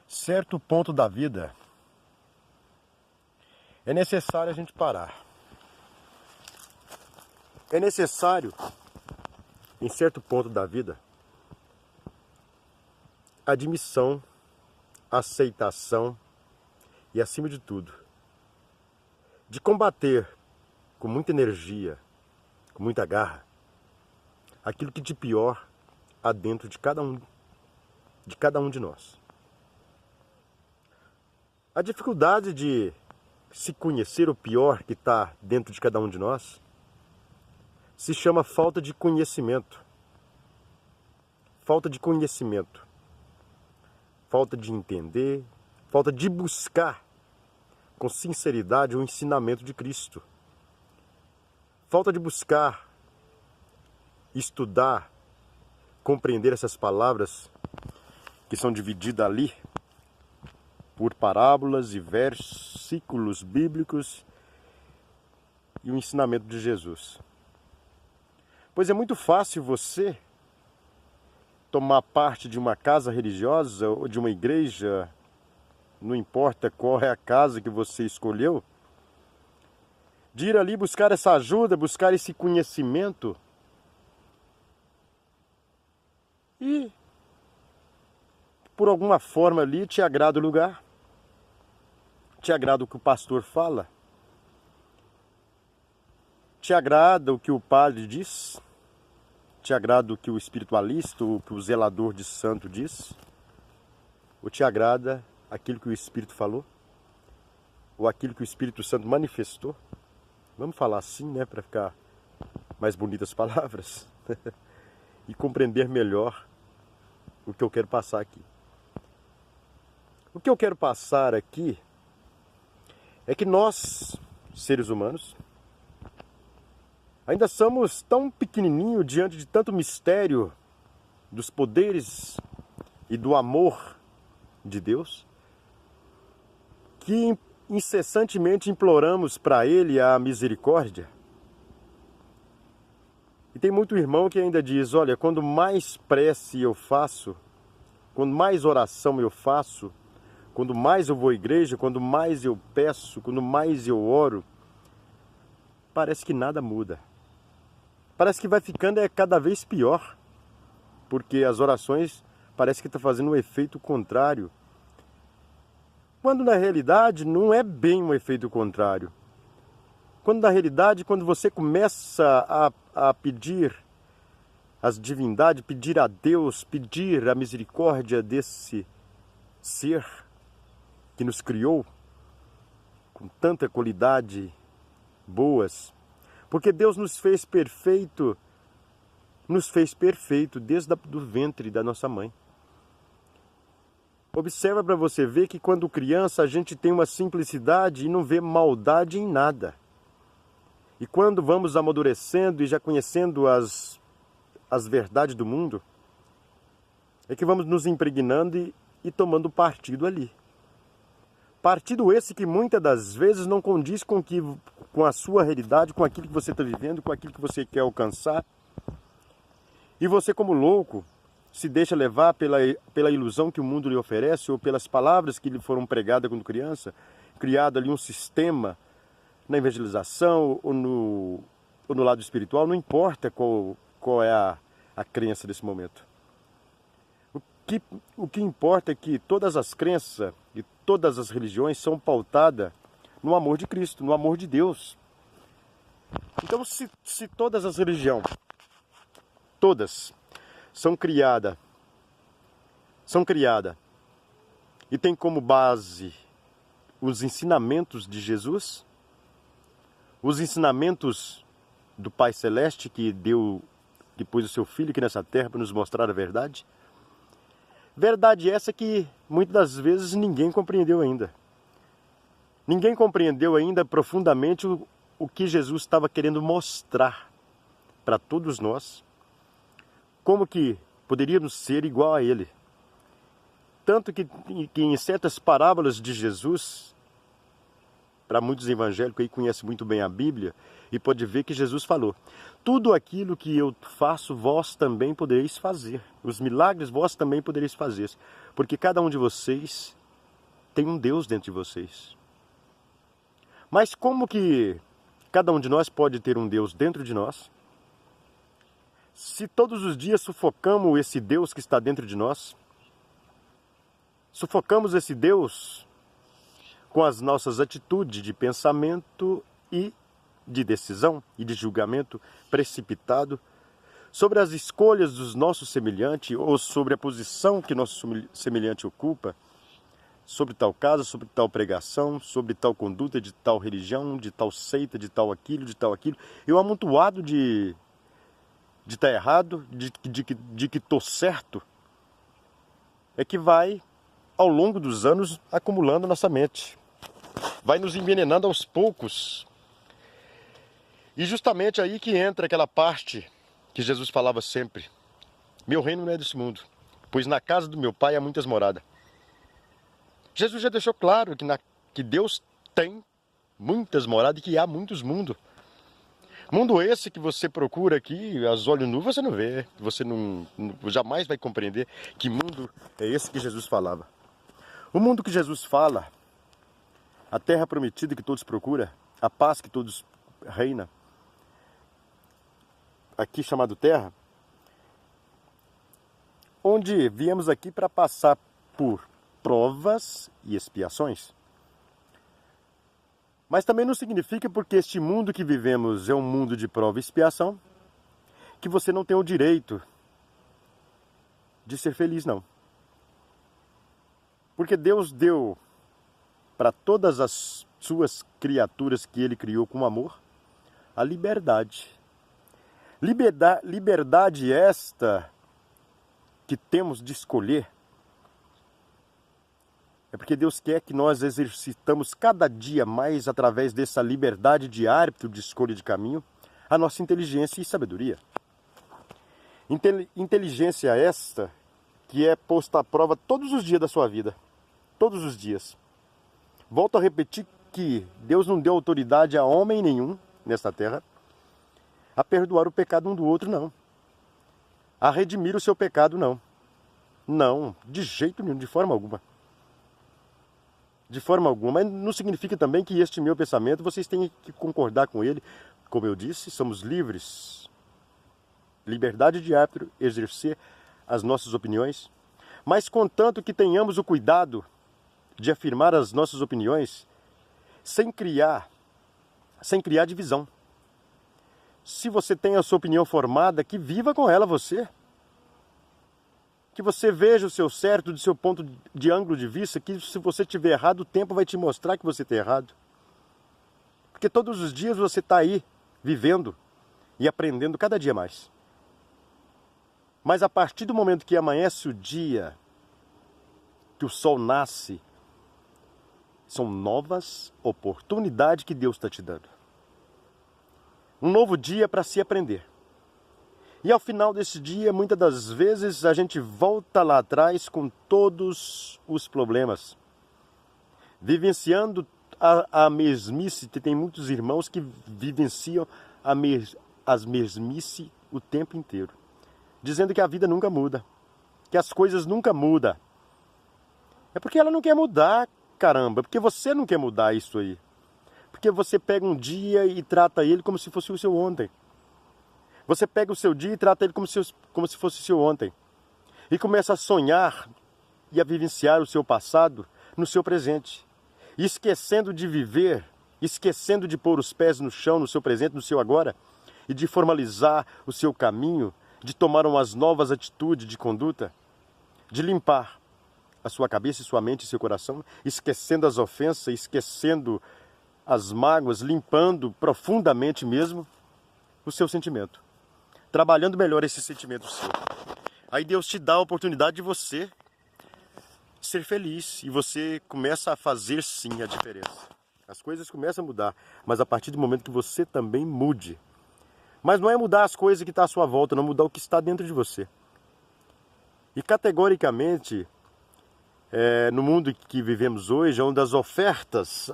Certo ponto da vida, é necessário a gente parar. É necessário, em certo ponto da vida, admissão, aceitação e, acima de tudo, de combater com muita energia, com muita garra, aquilo que de pior há dentro de cada um de nós. A dificuldade de se conhecer o pior que está dentro de cada um de nós se chama falta de conhecimento. Falta de conhecimento. Falta de entender, falta de buscar com sinceridade o ensinamento de Cristo. Falta de buscar, estudar, compreender essas palavras que são divididas ali por parábolas e versículos bíblicos e o ensinamento de Jesus. Pois é muito fácil você tomar parte de uma casa religiosa ou de uma igreja, não importa qual é a casa que você escolheu, de ir ali buscar essa ajuda, buscar esse conhecimento e, por alguma forma ali, te agrada o lugar, te agrada o que o pastor fala, te agrada o que o padre diz, te agrada o que o espiritualista, o que o zelador de santo diz, ou te agrada aquilo que o Espírito falou, ou aquilo que o Espírito Santo manifestou. Vamos falar assim, né, para ficar mais bonitas as palavras e compreender melhor o que eu quero passar aqui. O que eu quero passar aqui é que nós, seres humanos, ainda somos tão pequenininhos diante de tanto mistério dos poderes e do amor de Deus, que incessantemente imploramos para Ele a misericórdia. E tem muito irmão que ainda diz, olha, quando mais prece eu faço, quando mais oração eu faço, quando mais eu vou à igreja, quando mais eu peço, quando mais eu oro, parece que nada muda. Parece que vai ficando cada vez pior, porque as orações parece que estão fazendo um efeito contrário. Quando na realidade não é bem um efeito contrário. Quando na realidade, quando você começa a pedir às divindades, pedir a Deus, pedir a misericórdia desse ser que nos criou com tanta qualidade boas, porque Deus nos fez perfeito desde o ventre da nossa mãe. Observa para você ver que quando criança a gente tem uma simplicidade e não vê maldade em nada. E quando vamos amadurecendo e já conhecendo as verdades do mundo, é que vamos nos impregnando e tomando partido ali. Partido esse que muitas das vezes não condiz com a sua realidade, com aquilo que você está vivendo, com aquilo que você quer alcançar. E você, como louco, se deixa levar pela ilusão que o mundo lhe oferece ou pelas palavras que lhe foram pregadas quando criança, criado ali um sistema na evangelização ou no lado espiritual, não importa qual é a crença desse momento. O que importa é que todas as crenças e todas as religiões são pautadas no amor de Cristo, no amor de Deus. Então, se todas as religiões, todas, são criadas e tem como base os ensinamentos de Jesus, os ensinamentos do Pai Celeste que deu depois o seu Filho aqui nessa terra para nos mostrar a verdade. Verdade essa que muitas das vezes ninguém compreendeu ainda. Ninguém compreendeu ainda profundamente o que Jesus estava querendo mostrar para todos nós, como que poderíamos ser igual a Ele. Tanto que em certas parábolas de Jesus, para muitos evangélicos aí conhecem muito bem a Bíblia, e pode ver que Jesus falou, tudo aquilo que eu faço, vós também podereis fazer. Os milagres vós também podereis fazer. Porque cada um de vocês tem um Deus dentro de vocês. Mas como que cada um de nós pode ter um Deus dentro de nós, se todos os dias sufocamos esse Deus que está dentro de nós? Sufocamos esse Deus com as nossas atitudes de pensamento e de decisão e de julgamento precipitado sobre as escolhas dos nossos semelhantes ou sobre a posição que nosso semelhante ocupa, sobre tal caso, sobre tal pregação, sobre tal conduta de tal religião, de tal seita, de tal aquilo, de tal aquilo. Eu amontoado de estar errado, de que estou certo, é que vai, ao longo dos anos, acumulando nossa mente. Vai nos envenenando aos poucos. E justamente aí que entra aquela parte que Jesus falava sempre: meu reino não é desse mundo, pois na casa do meu pai há muitas moradas. Jesus já deixou claro que Deus tem muitas moradas e que há muitos mundos. Mundo esse que você procura aqui, aos olhos nus, você não vê. Você jamais vai compreender que mundo é esse que Jesus falava. O mundo que Jesus fala, a terra prometida que todos procuram, a paz que todos reina, aqui chamado terra, onde viemos aqui para passar por provas e expiações. Mas também não significa, porque este mundo que vivemos é um mundo de prova e expiação, que você não tem o direito de ser feliz, não. Porque Deus deu para todas as suas criaturas que Ele criou com amor a liberdade. Liberdade esta que temos de escolher. É porque Deus quer que nós exercitamos cada dia mais, através dessa liberdade de árbitro, de escolha de caminho, a nossa inteligência e sabedoria. Inteligência esta que é posta à prova todos os dias da sua vida. Todos os dias. Volto a repetir que Deus não deu autoridade a homem nenhum nesta terra a perdoar o pecado um do outro, não. A redimir o seu pecado, não. Não, de jeito nenhum, de forma alguma. De forma alguma, mas não significa também que este meu pensamento vocês têm que concordar com ele. Como eu disse, somos livres. Liberdade de árbitro, exercer as nossas opiniões, mas contanto que tenhamos o cuidado de afirmar as nossas opiniões sem criar divisão. Se você tem a sua opinião formada, que viva com ela você. Que você veja o seu certo do seu ponto de ângulo de vista, que se você estiver errado, o tempo vai te mostrar que você está errado. Porque todos os dias você está aí, vivendo e aprendendo cada dia mais. Mas a partir do momento que amanhece o dia, que o sol nasce, são novas oportunidades que Deus está te dando. Um novo dia para se aprender. E ao final desse dia, muitas das vezes, a gente volta lá atrás com todos os problemas. Vivenciando a mesmice. Tem muitos irmãos que vivenciam as mesmice o tempo inteiro. Dizendo que a vida nunca muda. Que as coisas nunca mudam. É porque ela não quer mudar, caramba. Porque você não quer mudar isso aí. Porque você pega um dia e trata ele como se fosse o seu ontem. Você pega o seu dia e trata ele como se fosse o seu ontem. E começa a sonhar e a vivenciar o seu passado no seu presente. E esquecendo de viver, esquecendo de pôr os pés no chão, no seu presente, no seu agora, e de formalizar o seu caminho, de tomar umas novas atitudes de conduta, de limpar a sua cabeça, sua mente e seu coração, esquecendo as ofensas, esquecendo as mágoas, limpando profundamente mesmo o seu sentimento. Trabalhando melhor esse sentimento seu. Aí Deus te dá a oportunidade de você ser feliz. E você começa a fazer sim a diferença. As coisas começam a mudar. Mas a partir do momento que você também mude. Mas não é mudar as coisas que estão à sua volta, não mudar o que está dentro de você. E categoricamente, no mundo que vivemos hoje, onde as ofertas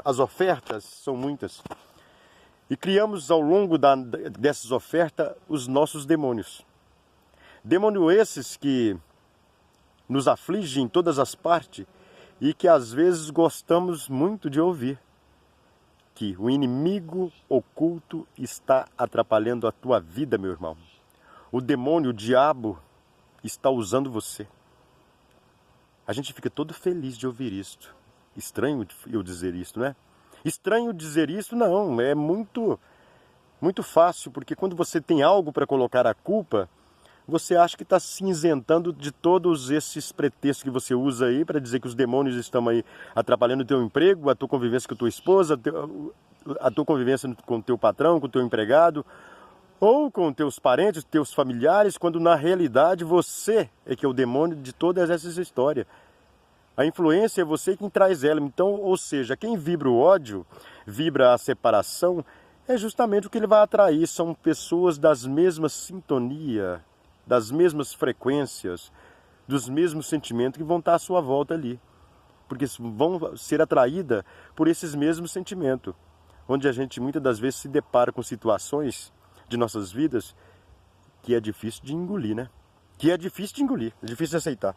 são muitas. E criamos ao longo dessas ofertas os nossos demônios. Demônios esses que nos afligem em todas as partes e que às vezes gostamos muito de ouvir. Que o inimigo oculto está atrapalhando a tua vida, meu irmão. O demônio, o diabo, está usando você. A gente fica todo feliz de ouvir isto. Estranho eu dizer isso, não é? Estranho dizer isso, não. É muito fácil, porque quando você tem algo para colocar a culpa, você acha que está se isentando de todos esses pretextos que você usa aí para dizer que os demônios estão aí atrapalhando o teu emprego, a tua convivência com a tua esposa, a tua convivência com o teu patrão, com o teu empregado, ou com teus parentes, teus familiares, quando na realidade você é que é o demônio de todas essas histórias. A influência é você quem traz ela. Então, ou seja, quem vibra o ódio, vibra a separação, é justamente o que ele vai atrair. São pessoas das mesmas sintonias, das mesmas frequências, dos mesmos sentimentos que vão estar à sua volta ali. Porque vão ser atraídas por esses mesmos sentimentos. Onde a gente muitas das vezes se depara com situações de nossas vidas que é difícil de engolir, né? Que é difícil de engolir, é difícil de aceitar.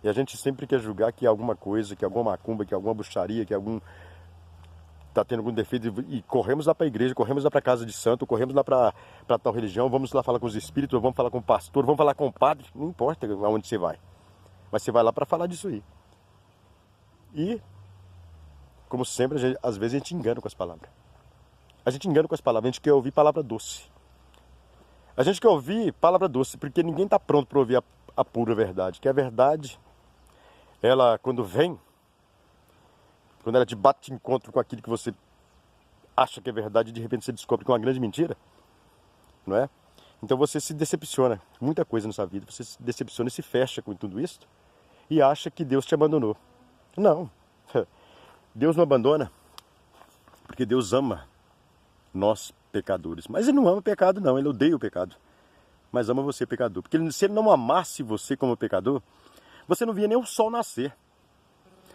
E a gente sempre quer julgar que alguma coisa, que alguma macumba, que alguma bruxaria, que algum está tendo algum defeito, e corremos lá para a igreja, corremos lá para a casa de santo, corremos lá para tal religião, vamos lá falar com os espíritos, vamos falar com o pastor, vamos falar com o padre, não importa aonde você vai. Mas você vai lá para falar disso aí. E, como sempre, às vezes a gente engana com as palavras. A gente engana com as palavras, a gente quer ouvir palavra doce. A gente quer ouvir palavra doce, porque ninguém está pronto para ouvir a pura verdade. Que a verdade, ela quando vem, quando ela te bate de encontro com aquilo que você acha que é verdade, de repente você descobre que é uma grande mentira, não é? Então você se decepciona com muita coisa na sua vida, você se decepciona e se fecha com tudo isso e acha que Deus te abandonou. Não, Deus não abandona, porque Deus ama nós pecadores. Mas Ele não ama o pecado não, Ele odeia o pecado, mas ama você pecador. Porque se Ele não amasse você como pecador, você não via nem o sol nascer.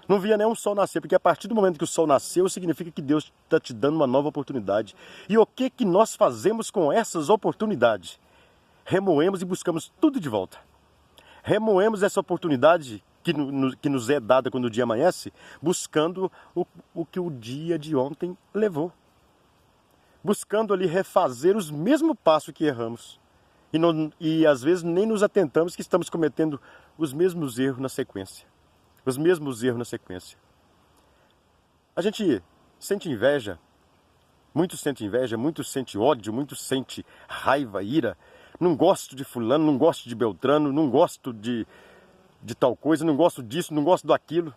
Não via nem um sol nascer, porque a partir do momento que o sol nasceu, significa que Deus está te dando uma nova oportunidade. E o que nós fazemos com essas oportunidades? Remoemos e buscamos tudo de volta. Remoemos essa oportunidade que nos é dada quando o dia amanhece, buscando o que o dia de ontem levou. Buscando ali refazer os mesmos passos que erramos. E às vezes nem nos atentamos que estamos cometendo os mesmos erros na sequência. Os mesmos erros na sequência. A gente sente inveja, muitos sente ódio, muitos sente raiva, ira. Não gosto de fulano, não gosto de Beltrano, não gosto de tal coisa, não gosto disso, não gosto daquilo.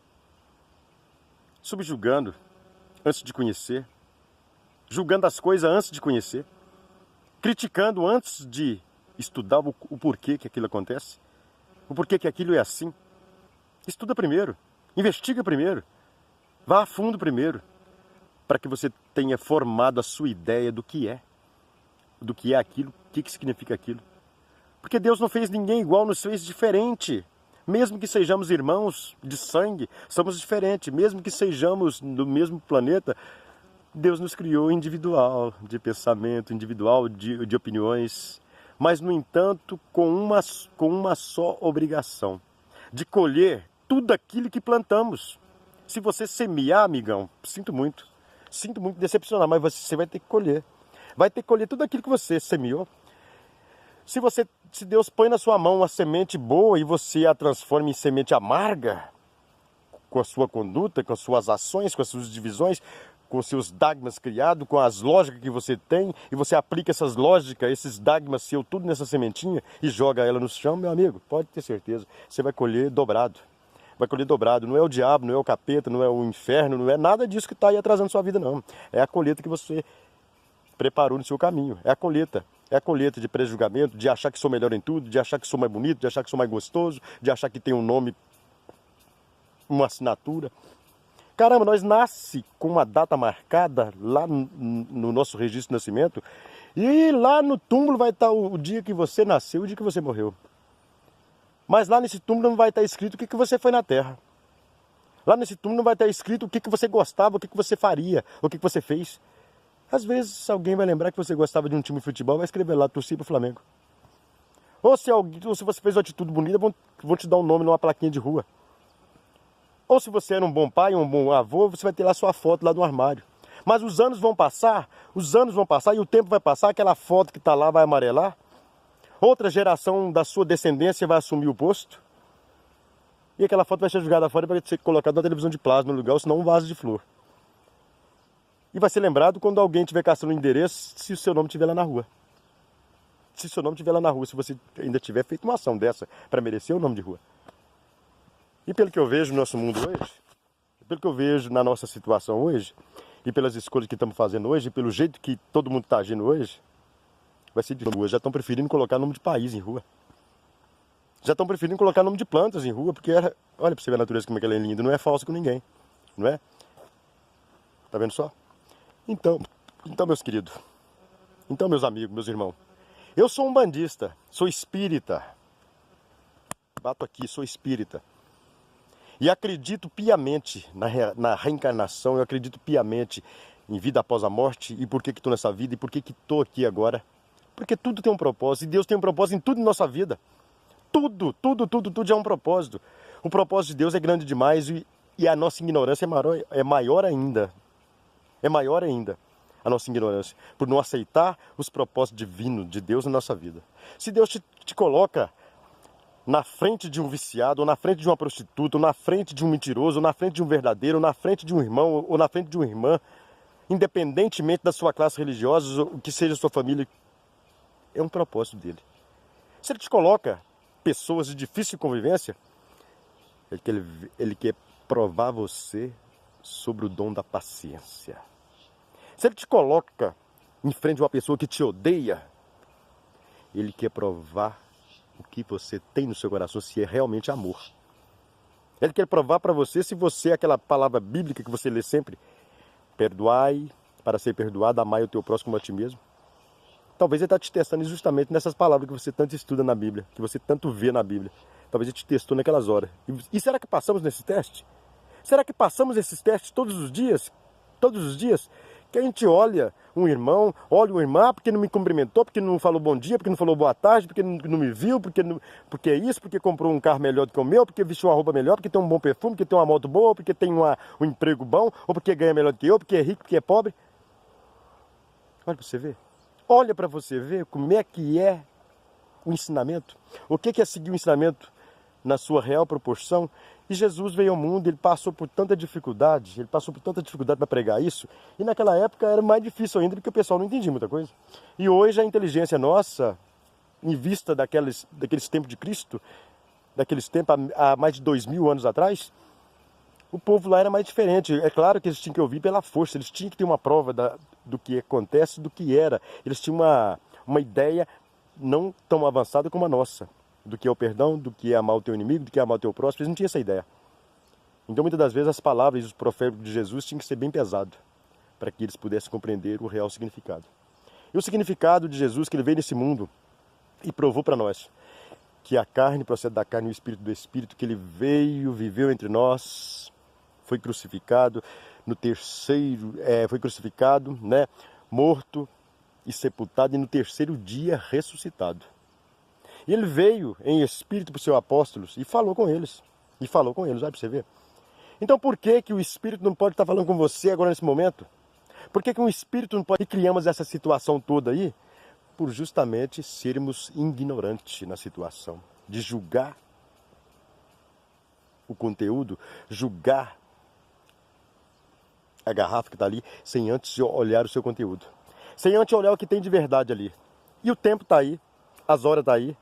Subjugando antes de conhecer, julgando as coisas antes de conhecer, criticando antes de estudar o porquê que aquilo acontece, o porquê que aquilo é assim. Estuda primeiro, investiga primeiro, vá a fundo primeiro, para que você tenha formado a sua ideia do que é aquilo, o que significa aquilo. Porque Deus não fez ninguém igual, nos fez diferente. Mesmo que sejamos irmãos de sangue, somos diferentes. Mesmo que sejamos do mesmo planeta, Deus nos criou individual, de pensamento, individual, de opiniões. Mas, no entanto, com uma só obrigação, de colher tudo aquilo que plantamos. Se você semear, amigão, sinto muito decepcionar, mas você vai ter que colher. Vai ter que colher tudo aquilo que você semeou. Se Deus põe na sua mão uma semente boa e você a transforma em semente amarga, com a sua conduta, com as suas ações, com as suas divisões, com os seus dogmas criados, com as lógicas que você tem, e você aplica essas lógicas, esses dogmas seu, tudo nessa sementinha e joga ela no chão, meu amigo, pode ter certeza, você vai colher dobrado. Vai colher dobrado. Não é o diabo, não é o capeta, não é o inferno, não é nada disso que está aí atrasando sua vida, não. É a colheita que você preparou no seu caminho. É a colheita. É a colheita de pré-julgamento, de achar que sou melhor em tudo, de achar que sou mais bonito, de achar que sou mais gostoso, de achar que tem um nome, uma assinatura. Caramba, nós nasce com uma data marcada lá no nosso registro de nascimento e lá no túmulo vai estar o dia que você nasceu e o dia que você morreu. Mas lá nesse túmulo não vai estar escrito o que você foi na terra. Lá nesse túmulo não vai estar escrito o que você gostava, o que você faria, o que você fez. Às vezes alguém vai lembrar que você gostava de um time de futebol, vai escrever lá, torci pro Flamengo. Ou se você fez uma atitude bonita, vão te dar um nome numa plaquinha de rua. Ou se você era um bom pai, um bom avô, você vai ter lá sua foto lá no armário. Mas os anos vão passar e o tempo vai passar, aquela foto que está lá vai amarelar. Outra geração da sua descendência vai assumir o posto. E aquela foto vai ser jogada fora para ser colocada na televisão de plasma no lugar, ou senão um vaso de flor. E vai ser lembrado quando alguém estiver caçando um endereço, se o seu nome estiver lá na rua. Se o seu nome estiver lá na rua, se você ainda tiver feito uma ação dessa para merecer o nome de rua. E pelo que eu vejo no nosso mundo hoje, pelo que eu vejo na nossa situação hoje, e pelas escolhas que estamos fazendo hoje, e pelo jeito que todo mundo está agindo hoje, vai ser de rua. Já estão preferindo colocar nome de país em rua. Já estão preferindo colocar nome de plantas em rua, porque olha para você ver a natureza como é que ela é linda, não é falsa com ninguém, não é? Tá vendo só? Então, meus queridos, então, meus amigos, meus irmãos, eu sou um bandista, sou espírita, bato aqui, sou espírita, e acredito piamente na reencarnação, eu acredito piamente em vida após a morte, e por que estou nessa vida, e por que estou aqui agora, porque tudo tem um propósito, e Deus tem um propósito em tudo em nossa vida, tudo é um propósito. O propósito de Deus é grande demais, e a nossa ignorância é maior ainda. É maior ainda a nossa ignorância, por não aceitar os propósitos divinos de Deus na nossa vida. Se Deus te coloca na frente de um viciado, ou na frente de uma prostituta, ou na frente de um mentiroso, ou na frente de um verdadeiro, ou na frente de um irmão, ou na frente de uma irmã, independentemente da sua classe religiosa, ou que seja a sua família, é um propósito dele. Se ele te coloca pessoas de difícil convivência, ele quer provar você sobre o dom da paciência. Se ele te coloca em frente de uma pessoa que te odeia, ele quer provar o que você tem no seu coração, se é realmente amor. Ele quer provar para você se você é aquela palavra bíblica que você lê sempre, perdoai para ser perdoado, amai o teu próximo como a ti mesmo. Talvez ele está te testando justamente nessas palavras que você tanto estuda na Bíblia, que você tanto vê na Bíblia. Talvez ele te testou naquelas horas. E será que passamos nesse teste? Será que passamos esses testes todos os dias? Todos os dias? Que a gente olha um irmão, olha uma irmã, porque não me cumprimentou, porque não falou bom dia, porque não falou boa tarde, porque não me viu, porque é isso, porque comprou um carro melhor do que o meu, porque vestiu uma roupa melhor, porque tem um bom perfume, porque tem uma moto boa, porque tem um emprego bom, ou porque ganha melhor do que eu, porque é rico, porque é pobre. Olha para você ver. Olha para você ver como é que é o ensinamento. O que é seguir o ensinamento na sua real proporção? E Jesus veio ao mundo, ele passou por tanta dificuldade, para pregar isso, e naquela época era mais difícil ainda, porque o pessoal não entendia muita coisa. E hoje a inteligência nossa, em vista daqueles tempos de Cristo, daqueles tempos há mais de 2000 anos atrás, o povo lá era mais diferente. É claro que eles tinham que ouvir pela força, eles tinham que ter uma prova do que acontece, do que era. Eles tinham uma ideia não tão avançada como a nossa, do que é o perdão, do que é amar o teu inimigo, do que é amar o teu próximo. Eles não tinham essa ideia. Então, muitas das vezes, as palavras e os proféticos de Jesus tinham que ser bem pesados, para que eles pudessem compreender o real significado. E o significado de Jesus, que ele veio nesse mundo e provou para nós que a carne procede da carne e o espírito do espírito, que ele veio, viveu entre nós, foi crucificado, foi crucificado, né, morto e sepultado, e no terceiro dia ressuscitado. E ele veio em espírito para os seus apóstolos e falou com eles. Olha para você ver. Então por que o espírito não pode estar falando com você agora nesse momento? Por que um espírito não pode... E criamos essa situação toda aí? Por justamente sermos ignorantes na situação. De julgar o conteúdo, julgar a garrafa que está ali, sem antes olhar o seu conteúdo. Sem antes olhar o que tem de verdade ali. E o tempo está aí, as horas estão aí.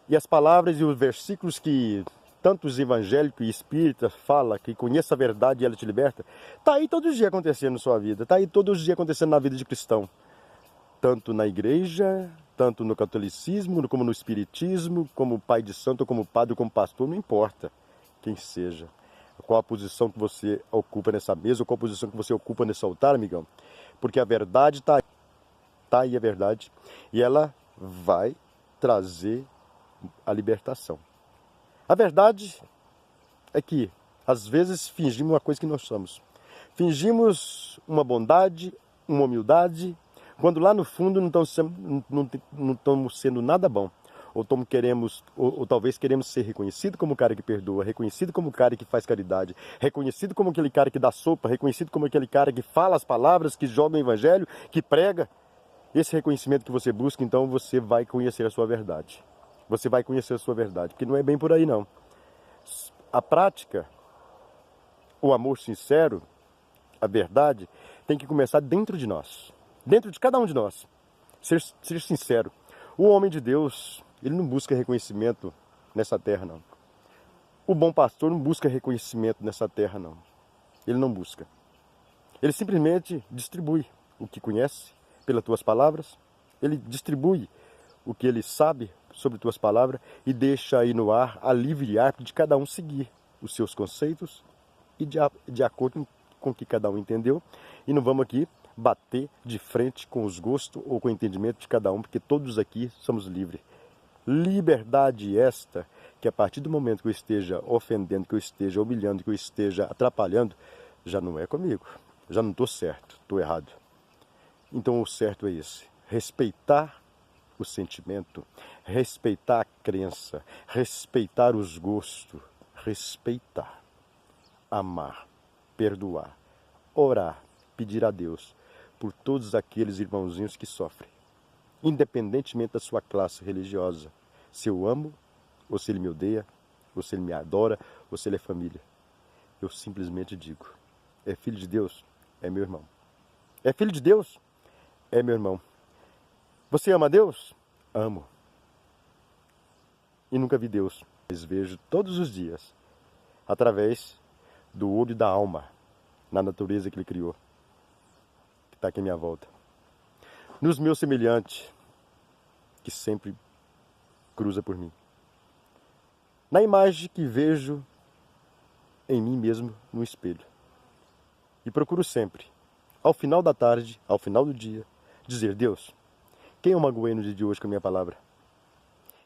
E as palavras e os versículos que tantos evangélicos e espíritas falam, que conheça a verdade e ela te liberta, está aí todos os dias acontecendo na sua vida, está aí todos os dias acontecendo na vida de cristão. Tanto na igreja, tanto no catolicismo, como no espiritismo, como pai de santo, como padre, como pastor, não importa quem seja. Qual a posição que você ocupa nessa mesa, ou qual a posição que você ocupa nesse altar, amigão. Porque a verdade está aí a verdade, e ela vai trazer a libertação. A verdade é que, às vezes, fingimos uma coisa que nós somos. Fingimos uma bondade, uma humildade, quando lá no fundo não estamos sendo nada bom. ou talvez queremos ser reconhecido como o cara que perdoa, reconhecido como o cara que faz caridade, reconhecido como aquele cara que dá sopa, reconhecido como aquele cara que fala as palavras, que joga o evangelho, que prega. Esse reconhecimento que você busca, então você vai conhecer a sua verdade. Você vai conhecer a sua verdade, porque não é bem por aí não. A prática, o amor sincero, a verdade, tem que começar dentro de nós, dentro de cada um de nós. Ser sincero. O homem de Deus, ele não busca reconhecimento nessa terra, não. O bom pastor não busca reconhecimento nessa terra, não. Ele não busca. Ele simplesmente distribui o que conhece pelas tuas palavras. Ele distribui o que ele sabe sobre tuas palavras e deixa aí no ar a livre arte de cada um seguir os seus conceitos e de acordo com o que cada um entendeu. E não vamos aqui bater de frente com os gostos ou com o entendimento de cada um, porque todos aqui somos livres. Liberdade esta, que a partir do momento que eu esteja ofendendo, que eu esteja humilhando, que eu esteja atrapalhando, já não é comigo. Já não estou certo, estou errado. Então o certo é esse: respeitar o sentimento, respeitar a crença, respeitar os gostos, respeitar, amar, perdoar, orar, pedir a Deus por todos aqueles irmãozinhos que sofrem, independentemente da sua classe religiosa, se eu amo, ou se ele me odeia, ou se ele me adora, ou se ele é família. Eu simplesmente digo: é filho de Deus? É meu irmão. É filho de Deus? É meu irmão. Você ama Deus? Amo. E nunca vi Deus, mas vejo todos os dias, através do olho da alma, na natureza que Ele criou, que está aqui à minha volta. Nos meus semelhantes, que sempre cruza por mim. Na imagem que vejo em mim mesmo no espelho. E procuro sempre, ao final da tarde, ao final do dia, dizer: Deus, quem eu magoei no dia de hoje com a minha palavra?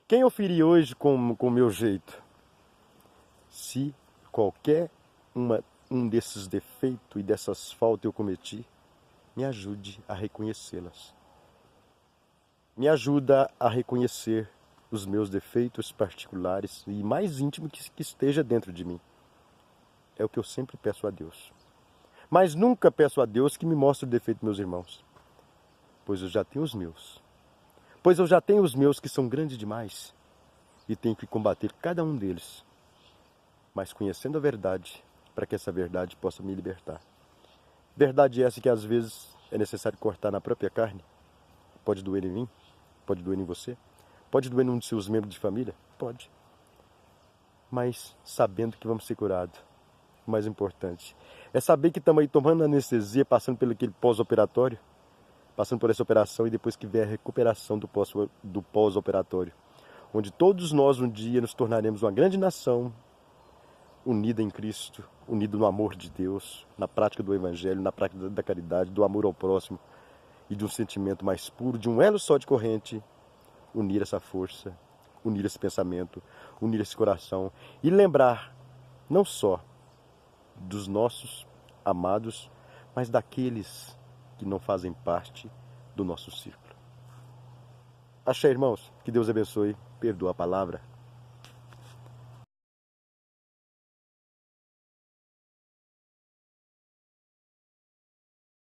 Quem eu feri hoje com o meu jeito? Se qualquer um desses defeitos e dessas faltas eu cometi, me ajude a reconhecê-las. Me ajuda a reconhecer os meus defeitos particulares e mais íntimo que esteja dentro de mim. É o que eu sempre peço a Deus. Mas nunca peço a Deus que me mostre o defeito dos meus irmãos, pois eu já tenho os meus. Pois eu já tenho os meus que são grandes demais e tenho que combater cada um deles, mas conhecendo a verdade, para que essa verdade possa me libertar. Verdade essa que às vezes é necessário cortar na própria carne. Pode doer em mim, pode doer em você, pode doer em um de seus membros de família, pode. Mas sabendo que vamos ser curados, o mais importante é saber que estamos aí tomando anestesia, passando pelo aquele pós-operatório, passando por essa operação e depois que vier a recuperação do pós-operatório, onde todos nós um dia nos tornaremos uma grande nação, unida em Cristo, unida no amor de Deus, na prática do Evangelho, na prática da caridade, do amor ao próximo e de um sentimento mais puro, de um elo só de corrente, unir essa força, unir esse pensamento, unir esse coração e lembrar não só dos nossos amados, mas daqueles que não fazem parte do nosso círculo. Axé, irmãos, que Deus abençoe, perdoa a palavra.